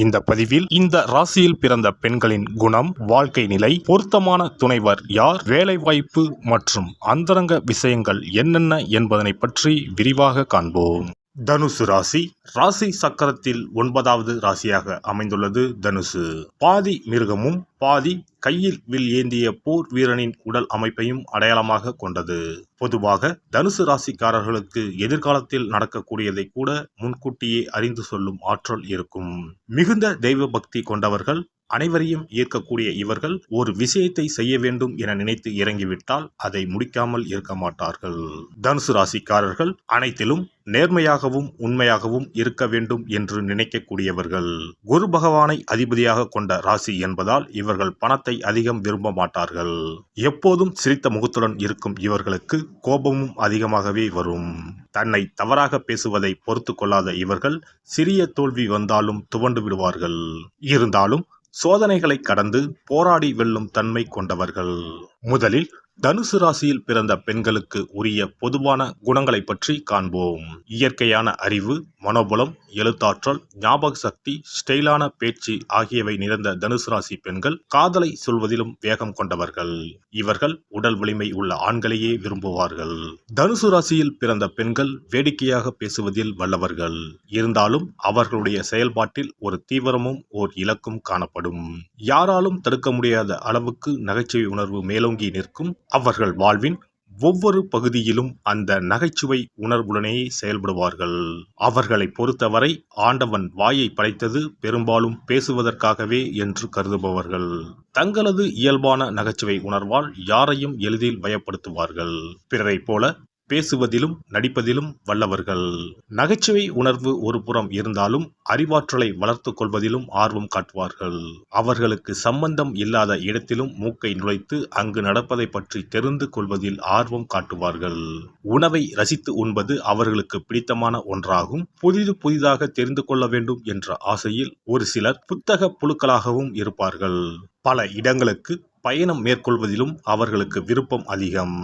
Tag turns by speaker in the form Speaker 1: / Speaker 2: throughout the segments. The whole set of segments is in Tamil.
Speaker 1: இந்த பதிவில் இந்த ராசியில் பிறந்த பெண்களின் குணம், வாழ்க்கை நிலை, பொருத்தமான துணைவர் யார், வேலைவாய்ப்பு மற்றும் அந்தரங்க விஷயங்கள் என்னென்ன என்பதனை பற்றி விரிவாக காண்போம். தனுசு ராசி. ராசி சக்கரத்தில் 9வது ராசியாக அமைந்துள்ளது தனுசு. பாதி மிருகமும் பாதி கையில் வில் ஏந்திய போர் வீரனின் உடல் அமைப்பையும் அடையாளமாக கொண்டது. பொதுவாக தனுசு ராசிக்காரர்களுக்கு எதிர்காலத்தில் நடக்கக்கூடியதை கூட முன்கூட்டியே அறிந்து சொல்லும் ஆற்றல் இருக்கும். மிகுந்த தெய்வ பக்தி கொண்டவர்கள். அனைவரையும் ஈர்க்கக்கூடிய இவர்கள் ஒரு விஷயத்தை செய்ய வேண்டும் என நினைத்து இறங்கிவிட்டால் அதை முடிக்காமல் இருக்க மாட்டார்கள். தனுசு ராசிக்காரர்கள் அனைத்திலும் நேர்மையாகவும் உண்மையாகவும் இருக்க வேண்டும் என்று நினைக்கக்கூடியவர்கள். குரு பகவானை அதிபதியாக கொண்ட ராசி என்பதால் இவர்கள் பணத்தை அதிகம் விரும்ப மாட்டார்கள். எப்போதும் சிரித்த முகத்துடன் இருக்கும் இவர்களுக்கு கோபமும் அதிகமாகவே வரும். தன்னை தவறாக பேசுவதை பொறுத்து கொள்ளாத இவர்கள் சிறிய தோல்வி வந்தாலும் துவண்டு விடுவார்கள். இருந்தாலும் சோதனைகளை கடந்து போராடி வெல்லும் தன்மை கொண்டவர்கள். முதலில் தனுசு ராசியில் பிறந்த பெண்களுக்கு உரிய பொதுவான குணங்களை பற்றி காண்போம். இயற்கையான அறிவு, மனோபலம், எழுத்தாற்றல், ஞாபக சக்தி, ஸ்டைலான பேச்சு ஆகியவை நிறைந்த தனுசு ராசி பெண்கள் காதலை சொல்வதிலும் வேகம் கொண்டவர்கள். இவர்கள் உடல் வலிமை உள்ள ஆண்களையே விரும்புவார்கள். தனுசு ராசியில் பிறந்த பெண்கள் வேடிக்கையாக பேசுவதில் வல்லவர்கள். இருந்தாலும் அவர்களுடைய செயல்பாட்டில் ஒரு தீவிரமும் ஓர் இலக்கும் காணப்படும். யாராலும் தடுக்க முடியாத அளவுக்கு நகைச்சுவை உணர்வு மேலோங்கி நிற்கும். அவர்கள் வாழ்வின் ஒவ்வொரு பகுதியிலும் அந்த நகைச்சுவை உணர்வுடனே செயல்படுவார்கள். அவர்களை பொறுத்தவரை ஆண்டவன் வாயை படைத்தது பெரும்பாலும் பேசுவதற்காகவே என்று கருதுபவர்கள். தங்களது இயல்பான நகைச்சுவை உணர்வால் யாரையும் எளிதில் பயப்படுத்துவார்கள். பிறரைப் போல பேசுவதிலும் நடிப்பதிலும் வல்லவர்கள். நகைச்சுவை உணர்வு ஒரு புறம் இருந்தாலும் அறிவாற்றலை வளர்த்து கொள்வதிலும் ஆர்வம் காட்டுவார்கள். அவர்களுக்கு சம்பந்தம் இல்லாத இடத்திலும் மூக்கை நுழைத்து அங்கு நடப்பதை பற்றி தெரிந்து கொள்வதில் ஆர்வம் காட்டுவார்கள். உணவை ரசித்து உண்பது அவர்களுக்கு பிடித்தமான ஒன்றாகும். புதிதாக தெரிந்து கொள்ள வேண்டும் என்ற ஆசையில் ஒரு சிலர் புத்தக புழுக்களாகவும் இருப்பார்கள். பல இடங்களுக்கு பயணம் மேற்கொள்வதிலும் அவர்களுக்கு விருப்பம் அதிகம்.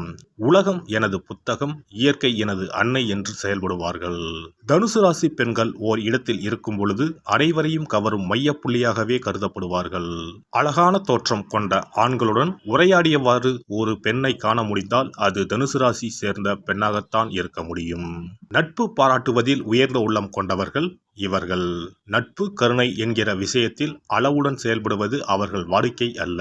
Speaker 1: உலகம் எனது புத்தகம், இயற்கை எனது அன்னை என்று செயல்படுவார்கள். தனுசு ராசி பெண்கள் ஓர் இடத்தில் இருக்கும் பொழுது அனைவரையும் கவரும் மையப்புள்ளியாகவே கருதப்படுவார்கள். அழகான தோற்றம் கொண்ட ஆண்களுடன் உரையாடியவாறு ஒரு பெண்ணை காண முடிந்தால் அது தனுசு ராசி சேர்ந்த பெண்ணாகத்தான் இருக்க முடியும். நட்பு பாராட்டுவதில் உயர்ந்த உள்ளம் கொண்டவர்கள் இவர்கள். நட்பு, கருணை என்கிற விஷயத்தில் அளவுடன் செயல்படுவது அவர்கள் வாடிக்கை அல்ல.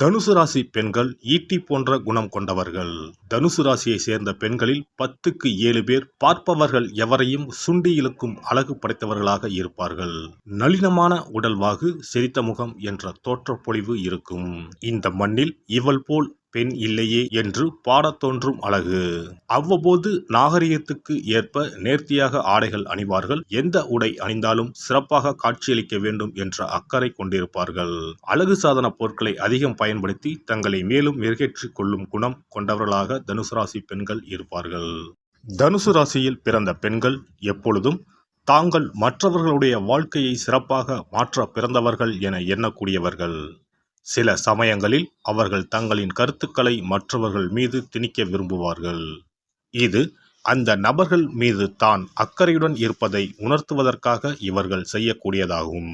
Speaker 1: தனுசு ராசி பெண்கள் ஈட்டி போன்ற குணம் கொண்டவர்கள். தனுசு ராசியை சேர்ந்த பெண்களில் 10க்கு 7 பேர் பார்ப்பவர்கள் எவரையும் சுண்டி இழுக்கும் அழகு படைத்தவர்களாக இருப்பார்கள். நளினமான உடல்வாகு, சிரித்த முகம் என்ற தோற்றப்பொழிவு இருக்கும். இந்த மண்ணில் இவள் போல் பெண் இல்லையே என்று பாடத் தோன்றும் அழகு. அவ்வப்போது நாகரிகத்துக்கு ஏற்ப நேர்த்தியாக ஆடைகள் அணிவார்கள். எந்த உடை அணிந்தாலும் சிறப்பாக காட்சியளிக்க வேண்டும் என்ற அக்கறை கொண்டிருப்பார்கள். அழகு சாதன பொருட்களை அதிகம் பயன்படுத்தி தங்களை மேலும் மெருகேற்றிக் கொள்ளும் குணம் கொண்டவர்களாக தனுசு ராசி பெண்கள் இருப்பார்கள். தனுசு ராசியில் பிறந்த பெண்கள் எப்பொழுதும் தாங்கள் மற்றவர்களுடைய வாழ்க்கையை சிறப்பாக மாற்ற பிறந்தவர்கள் என எண்ணக்கூடியவர்கள். சில சமயங்களில் அவர்கள் தங்களின் கருத்துக்களை மற்றவர்கள் மீது திணிக்க விரும்புவார்கள். இது அந்த நபர்கள் மீது தான் அக்கறையுடன் இருப்பதை உணர்த்துவதற்காக இவர்கள் செய்யக்கூடியதாகும்.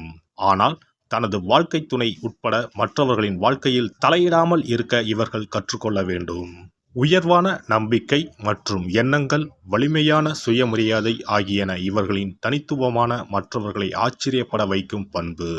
Speaker 1: ஆனால் தனது வாழ்க்கை துணை உட்பட மற்றவர்களின் வாழ்க்கையில் தலையிடாமல் இருக்க இவர்கள் கற்றுக்கொள்ள வேண்டும். உயர்வான நம்பிக்கை மற்றும் எண்ணங்கள், வலிமையான சுயமரியாதை ஆகியன இவர்களின் தனித்துவமான, மற்றவர்களை ஆச்சரியப்பட வைக்கும் பண்பு.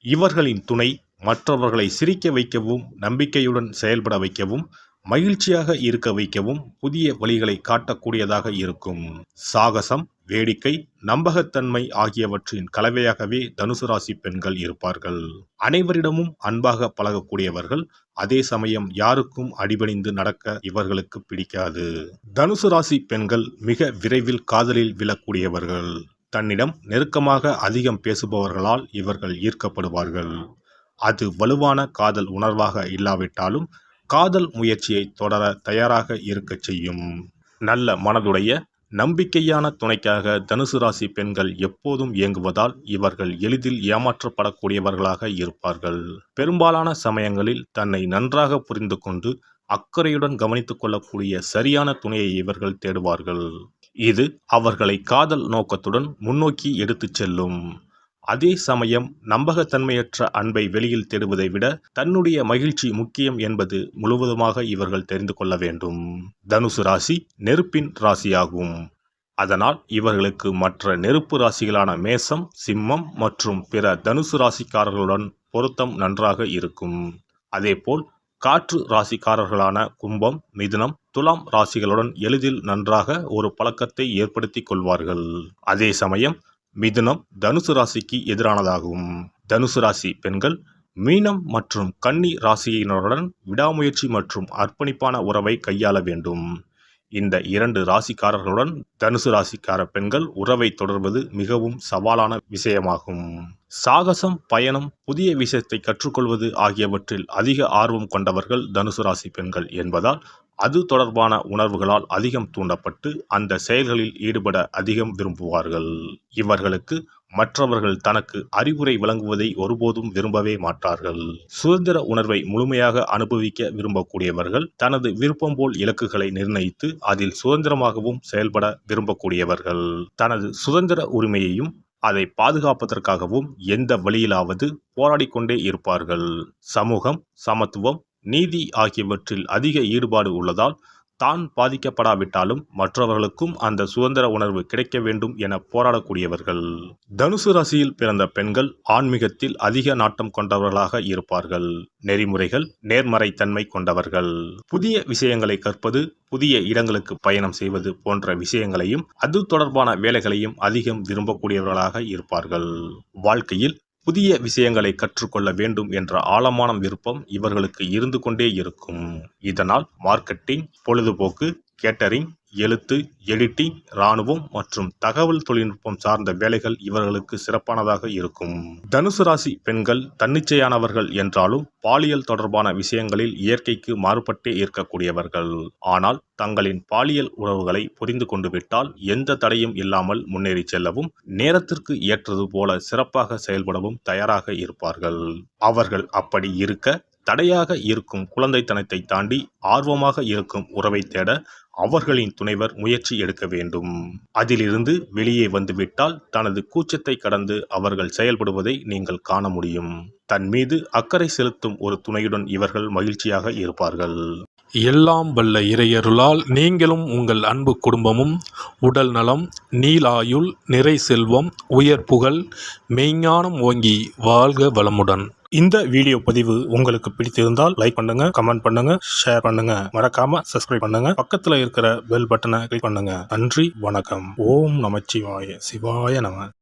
Speaker 1: இவர்களின் துணை மற்றவர்களை சிரிக்க வைக்கவும், நம்பிக்கையுடன் செயல்பட வைக்கவும், மகிழ்ச்சியாக இருக்க வைக்கவும் புதிய வழிகளை காட்டக்கூடியதாக இருக்கும். சாகசம், வேடிக்கை, நம்பகத்தன்மை ஆகியவற்றின் கலவையாகவே தனுசு ராசி பெண்கள் இருப்பார்கள். அனைவரிடமும் அன்பாக பழகக்கூடியவர்கள். அதே சமயம் யாருக்கும் அடிபணிந்து நடக்க இவர்களுக்கு பிடிக்காது. தனுசு ராசி பெண்கள் மிக விரைவில் காதலில் விழக்கூடியவர்கள். தன்னிடம் நெருக்கமாக அதிகம் பேசுபவர்களால் இவர்கள் ஈர்க்கப்படுவார்கள். அது வலுவான காதல் உணர்வாக இல்லாவிட்டாலும் காதல் முயற்சியை தொடர தயாராக இருக்கச் செய்யும். நல்ல மனதுடைய நம்பிக்கையான துணைக்காக தனுசு ராசி பெண்கள் எப்போதும் இயங்குவதால் இவர்கள் எளிதில் ஏமாற்றப்படக்கூடியவர்களாக இருப்பார்கள். பெரும்பாலான சமயங்களில் தன்னை நன்றாக புரிந்து கொண்டு அக்கறையுடன் கவனித்துக் கொள்ளக்கூடிய சரியான துணையை இவர்கள் தேடுவார்கள். இது அவர்களை காதல் நோக்கத்துடன் முன்னோக்கி எடுத்துச் செல்லும். அதே சமயம் நம்பகத்தன்மையற்ற அன்பை வெளியில் தேடுவதை விட தன்னுடைய மகிழ்ச்சி முக்கியம் என்பது முழுவதுமாக இவர்கள் தெரிந்து கொள்ள வேண்டும். தனுசு ராசி நெருப்பின் ராசியாகும். அதனால் இவர்களுக்கு மற்ற நெருப்பு ராசிகளான மேசம், சிம்மம் மற்றும் பிற தனுசு ராசிக்காரர்களுடன் பொருத்தம் நன்றாக இருக்கும். அதேபோல் காற்று ராசிக்காரர்களான கும்பம், மிதுனம், துலாம் ராசிகளுடன் எளிதில் நன்றாக ஒரு பழக்கத்தை ஏற்படுத்திக் கொள்வார்கள். அதே சமயம் மிதுனம் தனுசு ராசிக்கு எதிரானதாகும். தனுசு ராசி பெண்கள் மீனம் மற்றும் கன்னி ராசியினருடன் விடாமுயற்சி மற்றும் அர்ப்பணிப்பான உறவை கையாள வேண்டும். இந்த 2 ராசிக்காரர்களுடன் தனுசு ராசிக்கார பெண்கள் உறவை தொடர்வது மிகவும் சவாலான விஷயமாகும். சாகசம், பயணம், புதிய விஷயத்தை கற்றுக்கொள்வது ஆகியவற்றில் அதிக ஆர்வம் கொண்டவர்கள் தனுசு ராசி பெண்கள் என்பதால் அது தொடர்பான உணர்வுகளால் அதிகம் தூண்டப்பட்டு அந்த செயல்களில் ஈடுபட அதிகம் விரும்புவார்கள். இவர்களுக்கு மற்றவர்கள் தனக்கு அறிவுரை வழங்குவதை ஒருபோதும் விரும்பவே மாட்டார்கள். சுதந்திர உணர்வை முழுமையாக அனுபவிக்க விரும்பக்கூடியவர்கள் தனது விருப்பம் போல் இலக்குகளை நிர்ணயித்து அதில் சுதந்திரமாகவும் செயல்பட விரும்பக்கூடியவர்கள். தனது சுதந்திர உரிமையையும் அதை பாதுகாப்பதற்காகவும் எந்த வழியிலாவது போராடிக்கொண்டே இருப்பார்கள். சமூகம், சமத்துவம், நீதி ஆகியவற்றில் அதிக ஈடுபாடு உள்ளதால் தான் பாதிக்கப்படாவிட்டாலும் மற்றவர்களுக்கும் அந்த சுதந்திர உணர்வு கிடைக்க வேண்டும் என போராடக்கூடியவர்கள். தனுசு ராசியில் பிறந்த பெண்கள் ஆன்மீகத்தில் அதிக நாட்டம் கொண்டவர்களாக இருப்பார்கள். நெறிமுறைகள், நேர்மறைத்தன்மை கொண்டவர்கள். புதிய விஷயங்களை கற்பது, புதிய இடங்களுக்கு பயணம் செய்வது போன்ற விஷயங்களையும் அது தொடர்பான வேலைகளையும் அதிகம் விரும்பக்கூடியவர்களாக இருப்பார்கள். வாழ்க்கையில் புதிய விஷயங்களை கற்றுக்கொள்ள வேண்டும் என்ற ஆழமான விருப்பம் இவர்களுக்கு இருந்து கொண்டே இருக்கும். இதனால் மார்க்கெட்டிங், பொழுதுபோக்கு, கேட்டரிங், எழுத்து, எடிட்டிங், இராணுவம் மற்றும் தகவல் தொழில்நுட்பம் சார்ந்த வேலைகள் இவர்களுக்கு சிறப்பானதாக இருக்கும். தனுசு ராசி பெண்கள் தன்னிச்சையானவர்கள் என்றாலும் பாலியல் தொடர்பான விஷயங்களில் இயற்கைக்கு மாறுபட்டே இருக்கக்கூடியவர்கள். ஆனால் தங்களின் பாலியல் உறவுகளை புரிந்து கொண்டு விட்டால் எந்த தடையும் இல்லாமல் முன்னேறி செல்லவும் நேரத்திற்கு ஏற்றது போல சிறப்பாக செயல்படவும் தயாராக இருப்பார்கள். அவர்கள் அப்படி இருக்க தடையாக இருக்கும் குழந்தைத்தனத்தை தாண்டி ஆர்வமாக இருக்கும் உறவை தேட அவர்களின் துணைவர் முயற்சி எடுக்க வேண்டும். அதிலிருந்து வெளியே வந்துவிட்டால் தனது கூச்சத்தை கடந்து அவர்கள் செயல்படுவதை நீங்கள் காண முடியும். தன் மீது அக்கறை செலுத்தும் ஒரு துணையுடன் இவர்கள் மகிழ்ச்சியாக இருப்பார்கள்.
Speaker 2: எல்லாம் வல்ல இறையருளால் நீங்களும் உங்கள் அன்பு குடும்பமும் உடல் நலம், நீலாயுள், நிறை செல்வம், உயர் புகழ், மெய்ஞானம் ஓங்கி வாழ்க வளமுடன்.
Speaker 1: இந்த வீடியோ பதிவு உங்களுக்கு பிடித்திருந்தால் லைக் பண்ணுங்க, கமெண்ட் பண்ணுங்க, ஷேர் பண்ணுங்க. மறக்காம சப்ஸ்கிரைப் பண்ணுங்க. பக்கத்துல இருக்கிற பெல் பட்டனை கிளிக் பண்ணுங்க. நன்றி, வணக்கம். ஓம் நமச்சிவாய. சிவாய நம.